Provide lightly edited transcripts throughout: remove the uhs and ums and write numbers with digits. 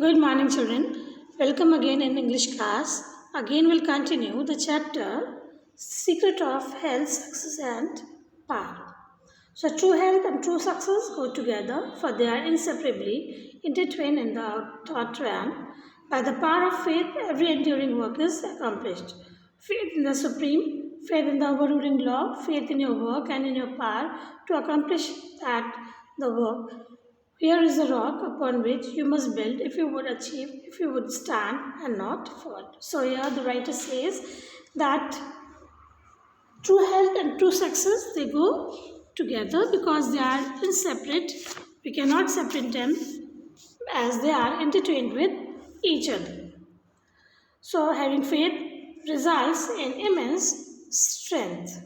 Good morning, children. Welcome again in English class. Again, we'll continue the chapter Secret of Health, Success and Power. So, true health and true success go together, for they are inseparably intertwined in the thought realm. By the power of faith, every enduring work is accomplished. Faith in the Supreme, faith in the overruling law, faith in your work and in your power to accomplish the work. Here is a rock upon which you must build if you would achieve, if you would stand and not fall. So here the writer says that true health and true success, they go together because they are inseparate. We cannot separate them as they are intertwined with each other. So having faith results in immense strength.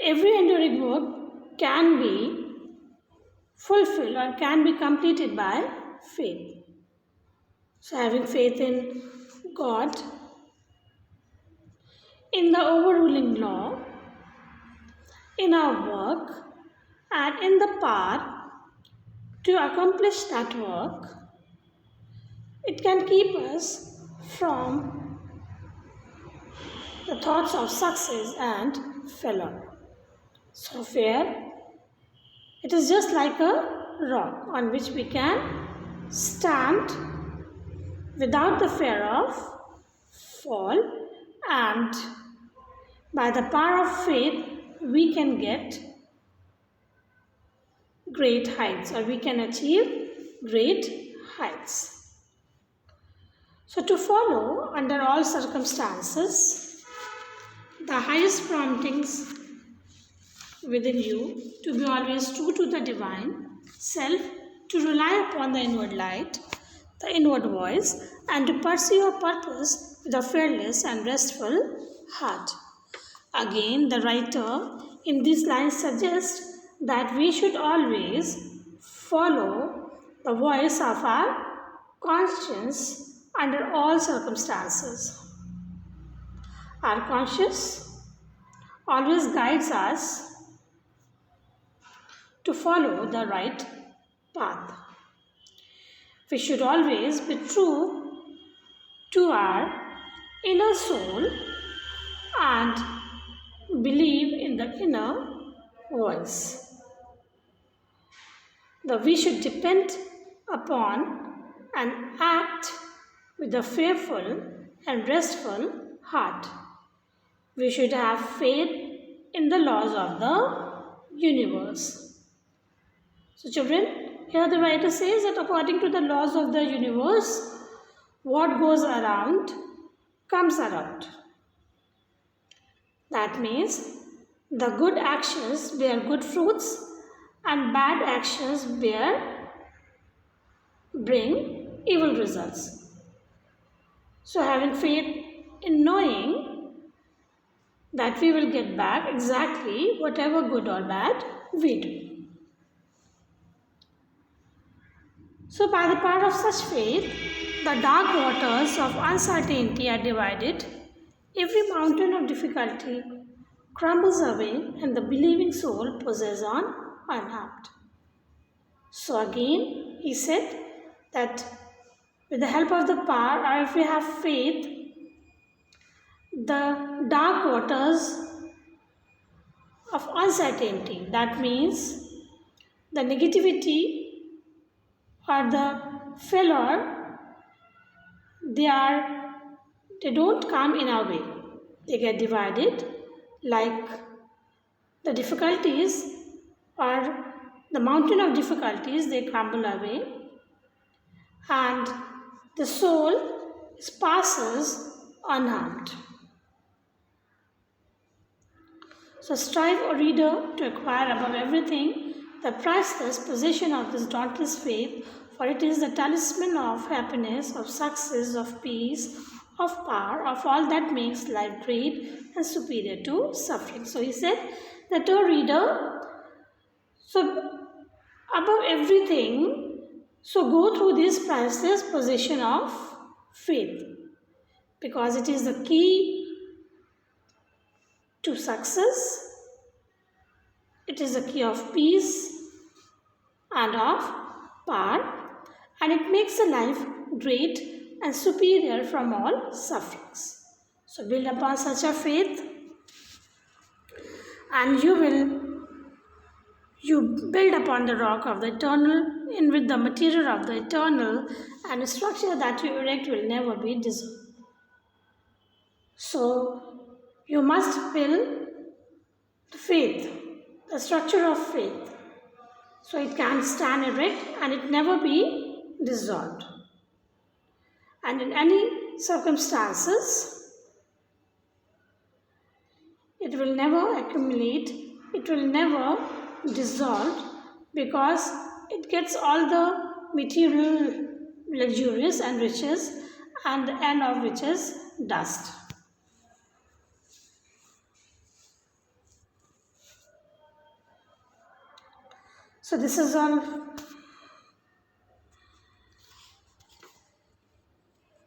Every enduring work can be fulfilled or can be completed by faith. So having faith in God, in the overruling law, in our work, and in the power to accomplish that work, it can keep us from the thoughts of success and failure. So fear, it is just like a rock on which we can stand without the fear of fall, and by the power of faith we can get great heights, or we can achieve great heights. So to follow under all circumstances the highest promptings within you, to be always true to the divine self, to rely upon the inward light, the inward voice, and to pursue your purpose with a fearless and restful heart. Again, the writer in these lines suggests that we should always follow the voice of our conscience under all circumstances. Our conscience always guides us to follow the right path. We should always be true to our inner soul and believe in the inner voice. We should depend upon and act with a fearful and restful heart. We should have faith in the laws of the universe. So children, here the writer says that according to the laws of the universe, what goes around comes around. That means the good actions bear good fruits and bad actions bring evil results. So having faith in knowing that we will get back exactly whatever good or bad we do. So by the power of such faith, the dark waters of uncertainty are divided, every mountain of difficulty crumbles away, and the believing soul possesses on unharmed. So again, he said that with the help of the power, or if we have faith, the dark waters of uncertainty, that means the negativity or the failure, they don't come in our way. They get divided, like the difficulties or the mountain of difficulties, they crumble away, and the soul passes unharmed. So strive, O reader, to acquire above everything the priceless possession of this dauntless faith, for it is the talisman of happiness, of success, of peace, of power, of all that makes life great and superior to suffering. So he said that, O reader, so above everything, so go through this priceless possession of faith, because it is the key to success, it is the key of peace and of power, and it makes a life great and superior from all sufferings. So build upon such a faith, and you build upon the rock of the eternal, in with the material of the eternal, and a structure that you erect will never be dissolved. So you must build faith, the structure of faith, so it can stand erect and it never be dissolved. And in any circumstances, it will never accumulate, it will never dissolve, because it gets all the material luxurious and riches, and the end of which is dust. So this is all